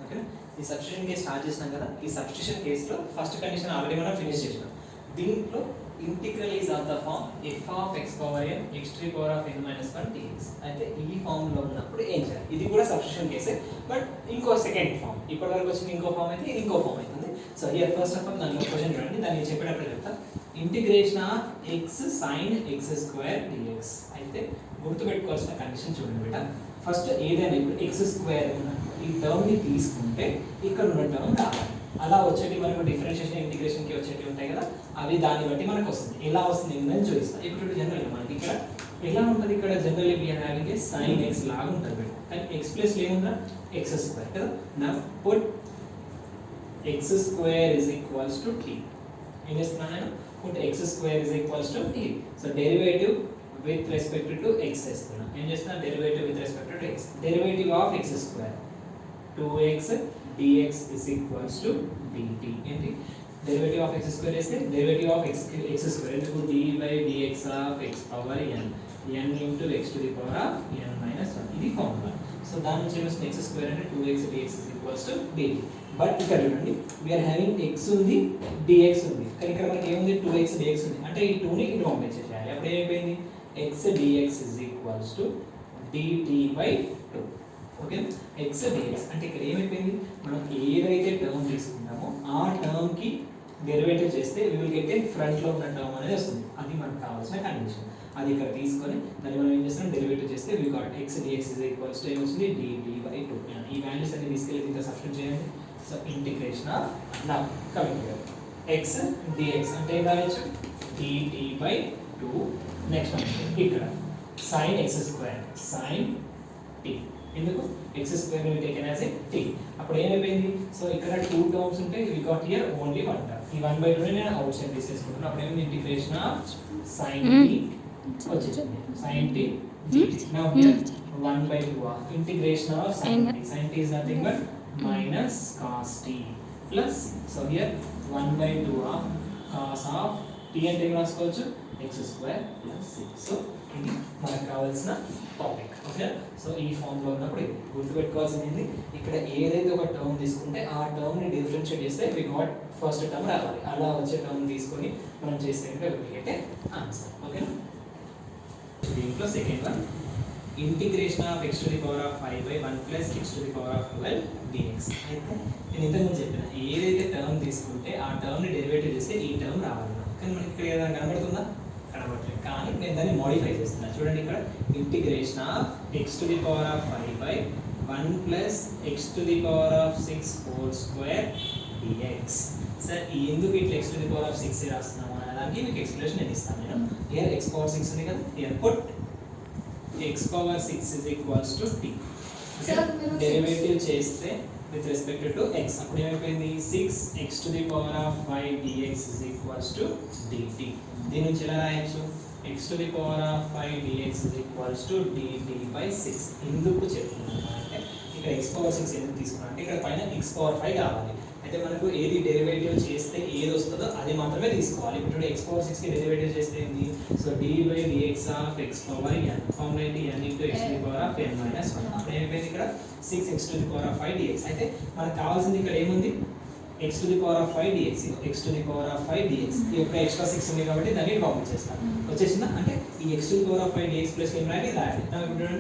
Okay. ఈ substitution case start చేసినాం కదా, ఈ సబ్స్టిట్యూషన్ కేసులో ఫస్ట్ కండిషన్ ఆల్రెడీ మనం ఫినిష్ చేసినాం. దీంట్లో integral is of the form f of x power n x to the power of n minus 1 dx. అయితే ఈ ఫార్మ్ లో ఉన్నప్పుడు ఏం చేయాలి? ఇది కూడా సబ్స్టిట్యూషన్ కేసే, బట్ ఇంకో సెకండ్ ఫార్మ్. ఇప్పటి వరకు వచ్చిన ఇంకో ఫార్మ్ అయితే ఇది ఇంకో ఫార్మ్ అవుతుంది. So here first of all దాని క్వశ్చన్ చూడండి, దాన్ని చెప్పేటప్పుడు చెప్తా. Integration of x sin x square dx. అయితే గుర్తుపెట్టుకోవాల్సిన కండిషన్ చూడండి బేట. ఫస్ట్ ఏదైనా ఇప్పుడు x స్క్వేర్ ఈ టర్మ్ ని తీసుకుంటే ఇక్కడ ఉన్న టర్మ్ రావాలి. అలా వచ్చేటి మనకు డిఫరెన్షియేషన్ ఇంటిగ్రేషన్ కి వచ్చేటి ఉంటాయి కదా, అవి దాన్ని బట్టి మనకు వస్తుంది. ఎలా వస్తుంది నేను చూపిస్తాను. ఇప్పుడు జనరల్ మనకి ఇక్కడ ఎలా ఉంటుంది, ఇక్కడ general we are having a sin x లాగా ఉంటుంది బేట. కానీ x ప్లస్ ఏముందా x స్క్వేర్ కదా. నా put x square is equals to t. ఏం చేస్తున్నాను నేను? Put x square is equals to t. So derivative with respect to x చేస్తున్నా. ఏం చేస్తున్నా? Derivative with respect to x. Derivative of x square 2x dx is equals to dt. ఏంటి? Derivative of x square చేస్తే derivative of x square ఎందుకు? d by dx of x power n into x to the power of n minus 1. ఇది formula. So దాని నుంచి ఏమొస్తుంది? x square అంటే 2x dx is equals to dt. But ఇక్కడ చూడండి, we are having x ఉంది, dx ఉంది. కానీ ఇక్కడ మనకి ఏముంది? 2x dx ఉంది. అంటే ఈ 2 ని ఇటు పంపించేయాలి. అప్పుడు ఏమైపోయింది? x dx is equals to dt by 2. Okay. x dx అంటే ఇక్కడ ఏమైపోయింది? మనం ఏదైతే టర్మ్ తీసుకున్నామో ఆ టర్మ్ కి డెరివేటివ్ చేస్తే we will get a front లో ఉన్న టర్మ్ అనేది వస్తుంది. అది మనకు కావాల్సిన కండిషన్. అది ఇక్కడ తీసుకొని దాన్ని మనం ఏం చేస్తాం? డెరివేటివ్ చేస్తే we got x dx is equals to ఏమొస్తుంది? dt by 2. ఈ వాల్యూస్ అన్ని తీసుకెళ్ళి దీంట్లో సబ్స్టిట్యూట్ చేయండి. So integration of now coming here x dx అంటే ఏం రాయొచ్చు? dt by 2. నెక్స్ట్ ఇక్కడ sin x square sin t. ఎందుకు? x స్క్వేర్ ని టేకెన్ యాజ్ ఏ t. అప్పుడు ఏమైపోయింది? సో ఇక్కడ 2 టర్మ్స్ ఉంటే we got here only 1 term. ఈ 1/2 ని నేను అవుట్ సైడ్ తీసేసుకుంటున్నాను. అప్పుడు ఏమైంది? ఇంటిగ్రేషన్ ఆఫ్ sin t వచ్చేసింది. sin t dt. Now here 1/2 of integration of sin t. sin t is nothing but minus cos t plus so here 1/2 of cos of t అంటే ఏం రాసుకోవచ్చు? x square plus 6. So ఇది మనకు కావాల్సిన topic. Okay. So ఈ form లో ఉన్నప్పుడు గుర్తుపెట్టుకోవాల్సింది ఇక్కడ ఏదైతే ఒక టర్మ్ తీసుకుంటే ఆ టర్మ్ ని డిఫరెన్షియేట్ చేస్తే వి గాట్ ఫస్ట్ టర్మ్ రావాలి. అలా వచ్చే టర్మ్ తీసుకొని మనం చేస్తే అయితే ఆన్సర్. ఓకే. దీంట్లో second one integration of x to the power of 5/1 plus x to the power of 12 dx. అయితే నేను ఇంతకుముందు చెప్పిన ఏదైతే టర్మ్ తీసుకుంటే ఆ టర్మ్ ని డెరివేటివ్ చేస్తే ఈ టర్మ్ రావాలి. కానీ మనకి ఇక్కడ ఏదైనా కనబడుతుందా? కనబడట్లేదు. కానీ నేను దాన్ని మోడిఫై చేస్తున్నా. చూడండి ఇక్కడ integration of x to the power of 5/1 plus x to the power of 6 whole square dx. Sir ఎందుకు ఇట్లా x to the power of 6 రాస్తున్నాము అనడానికి మీకు ఎక్స్ప్లెనేషన్ నేను ఇస్తాను. నేను హియర్ x power 6 ఉంది కదా, here put x power 6 is equals to t. Derivative చేస్తే విత్ రెస్పెక్ట్ టు x అప్పుడు ఏమైపోయింది? 6x to the power of 5 dx is equals to dt. దీని నుంచి ఎలా రాయొచ్చు? x to the power of 5 dx is equals to dt by 6. ఎందుకు చెప్తున్నాను అంటే ఇక్కడ x power 6 ఎందుకు తీసుకున్నాను అంటే ఇక్కడ పైన x power 5 కావాలి. అయితే మనకు ఏది డెరివేటివ్ చేస్తే ఏది వస్తుందో అది మాత్రమే తీసుకోవాలి. ఇప్పుడు x power 6 కి డెరివేటివ్ చేస్తే ఏంది? So d by dx of x power n formula ఏంటి? n into x to the power of n minus 1. అప్పుడు ఏమైపోయింది? ఇక్కడ 6x to the power of 5 dx. అయితే మనకు కావాల్సింది ఇక్కడ ఏముంది? x to the power of 5 dx. x to the power of 5 dx. ఇక్కడ ఎక్స్ట్రా 6 ఉంది కాబట్టి దాన్ని పంపించేస్తాను. వచ్చేసిందా? అంటే ఈ x to the power of 5 dx plus ఏం రాయాలి? రాయాలి. ఇప్పుడు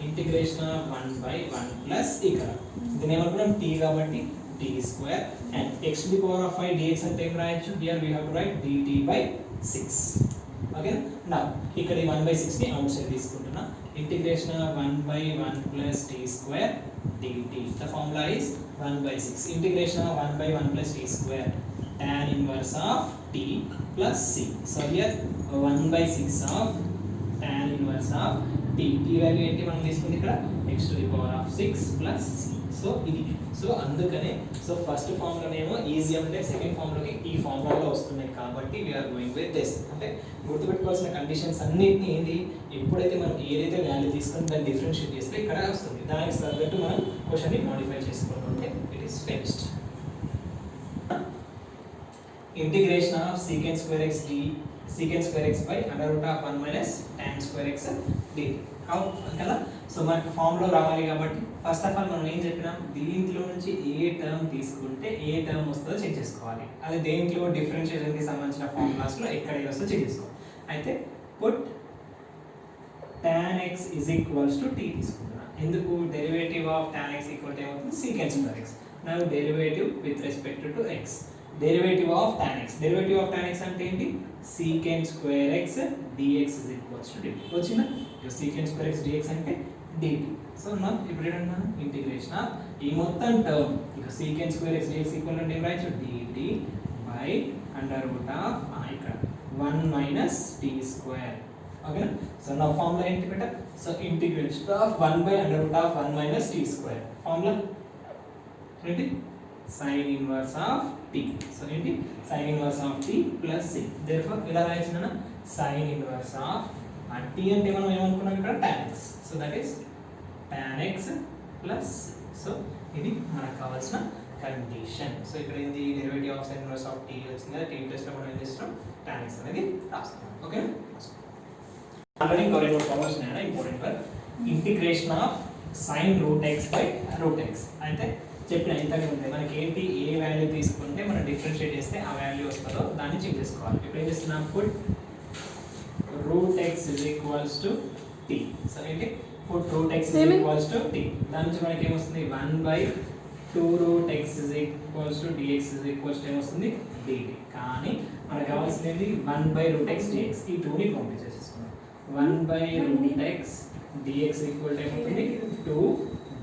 ఇంటిగ్రేషన్ ఆఫ్ 1/1 ప్లస్ ఇక్కడ దీన్ని ఏమనుకున్నాం? t కాబట్టి t square and x to the power of 5 dx అంటే ఏం రాయొచ్చు? here we have to write dt by 6. okay now ఇక్కడ ఈ 1/6 ని అవుట్ సైడ్ తీసుకుంటున్నా. Integration of 1/1 plus t square dt. the formula is 1/6. Integration of 1/1 plus t square tan inverse of t plus c. so here 1/6 of tan inverse of t. t value ఏంటి మనం తీసుకుంది ఇక్కడ? x to the power of 6 plus c. So ఇది so అందుకనే so first ఫార్ములానేమో easy అంటే second ఫార్ములాకి ఈ ఫార్ములాలో వస్తున్నాయి కాబట్టి we are going with this. అంటే గుర్తుపెట్టుకోవాల్సిన కండిషన్స్ అన్నిటిని ఏంటి? ఎప్పుడైతే మనం ఏదైతే వాల్యూ తీసుకొని దాన్ని డిఫరెన్షియేట్ చేస్తే ఇక్కడ వస్తుంది. దానికి తగ్గట్టు మనం క్వశ్చన్ని మోడిఫై చేసుకుంటుంటే it is finished. Integration of secant square x by under root of 1 minus tan square x dt కదా. సో మనకి ఫామ్లో రావాలి కాబట్టి ఫస్ట్ ఆఫ్ ఆల్ మనం ఏం చెప్పినాం, దీంట్లో నుంచి ఏ టర్మ్ తీసుకుంటే ఏ టర్మ్ వస్తుందో చెక్ చేసుకోవాలి. అది దేంట్లో డిఫరెన్షియేషన్కి సంబంధించిన ఫార్ములాస్లో ఎక్కడ వస్తుందో చెక్ చేసుకోవాలి. అయితే put tan x is equals to t తీసుకుంటున్నా. ఎందుకు, derivative of tan x equal to ఏమవుతుంది, secant square x. Now derivative with respect to x, derivative of tan x, derivative of tan x అంటే ఏంటి, secant square x dx is equals to dt. వచ్చిందా, secant square x dx అంటే dt. So నా ఇప్పుడు ఏంటన్నా integration of ఈ మొత్తం term ఇక secant square x dx equal అంటే ఏం రాయొచ్చు, dt by under root of ఇక్కడ 1 మైనస్ t స్క్వేర్. ఓకేనా. సో నా ఫార్ములా ఏంటి బేట, so integration of 1 by under root of 1 minus t square. Formula ఏంటి, sin inverse of t. So ఏంటి, sin inverse of t plus c. Therefore ఇలా రాయొచ్చునా, sin inverse of t అంటే మనం ఏమనుకున్నాం ఇక్కడ tan x. So that is tan x plus c. So ఇది మనకు కావాల్సిన కండిషన్. సో ఇక్కడ ఏంది, derivative of sin inverse of t వచ్చింది కదా, t ప్లస్ లో మనం ఏం చేస్తున్నాం, tan x అనేది రాస్తున్నాం. ఓకే, ఆల్రెడీ ఇంకో రెండు ప్రాబ్లమ్స్ ఉన్నాయి important work, integration of sin root x by root x. అయితే చెప్పిన ఇంతనే ఉంటాయి మనకి ఏంటి, ఏ వాల్యూ తీసుకుంటే మనం డిఫరెన్షియేట్ చేస్తే ఆ వాల్యూ వస్తుందో దాన్ని చెక్ చేసుకోవాలి. ఇప్పుడు ఏం చేస్తున్నాం, put root x is equals to t. So ఏంటి, put root x is equals to t. దాని నుంచి మనకి ఏమొస్తుంది, 1 by 2 root x is equals to dx is equals to ఏమొస్తుంది, dt. కానీ మనకు కావాల్సింది 1 బై రూట్ x dx. ఈ 2 ని పంపించేసేసుకున్నాం. 1 by root x dx equal to ఏమవుతుంది, 2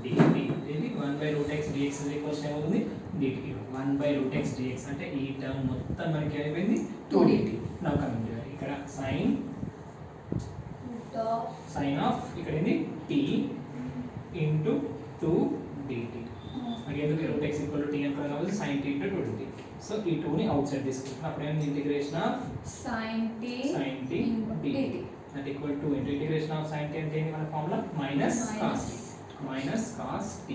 dt. ఇది 1 by root x dx is equals to ఏమవుతుంది, dt. 1 by root x dx అంటే ఈ టర్మ్ మొత్తం మనకి అయిపోయింది 2 dt. నౌ కమింగ్ టు ఇక్కడ sin ఆఫ్ ఇక్కడ ఏంది t ఇంటూ 2 dt. మనకి ఎందుకు root x equal to t అనుకున్నాం కాబట్టి sin t into 2 dt. So ఈ 2 ని అవుట్ సైడ్ తీసుకుంటాం. అప్పుడు ఏమైంది, integration of sin t dt that equal to integration of sin t అంటే ఏంటి మన formula, minus cos t, minus cos t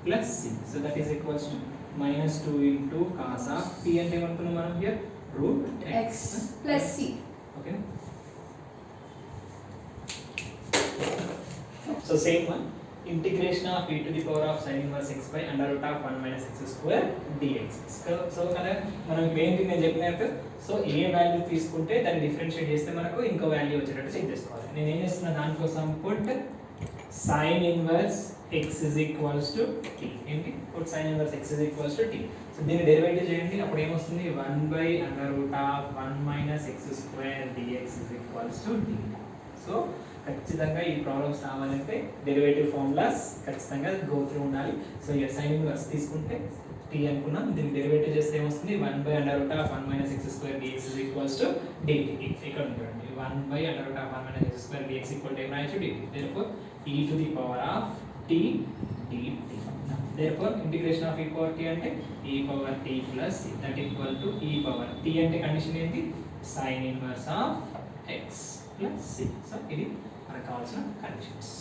plus c. So that is equals to minus 2 into cos of t అంటే ఏమనుకున్నాం మనం here, root x plus c. Okay, so same one, integration of e to the power of sin inverse x by under root of 1 minus x square dx. So కదా మనం ఏంటి నేను చెప్పినట్టు, so ఏ value తీసుకుంటే దాన్ని డిఫరెన్షియేట్ చేస్తే మనకు ఇంకో వాల్యూ వచ్చేటట్టు చెక్ చేసుకోవాలి. నేను ఏం చేస్తున్నా, దానికోసం put sin inverse x is equals to t. ఏంటి, put sin inverse x is equals to t. So దీన్ని డెరివేటివ్ చేయండి, అప్పుడు ఏమొస్తుంది, 1 by under root of 1 minus x square dx is equals to t. So ఖచ్చితంగా ఈ problems రావాలంటే derivative formulas ఖచ్చితంగా go through ఉండాలి. సో ఇక సైన్ ఇన్వర్స్ తీసుకుంటే t అనుకున్నాం, దీన్ని డెరివేటివ్ చేస్తే ఏమొస్తుంది, 1 by under root of 1 minus x square dx is equals to dt. ఇక్కడ ఉంటుంది 1 by under root of 1 minus x square dx equal to ఏం రాయొచ్చు, dt. therefore e to the power of t dt. therefore integration of e power t అంటే e power t plus c that equal to e power t అంటే condition ఏంటి, sin inverse of x plus c. So ఇది మనకు కావాల్సిన conditions.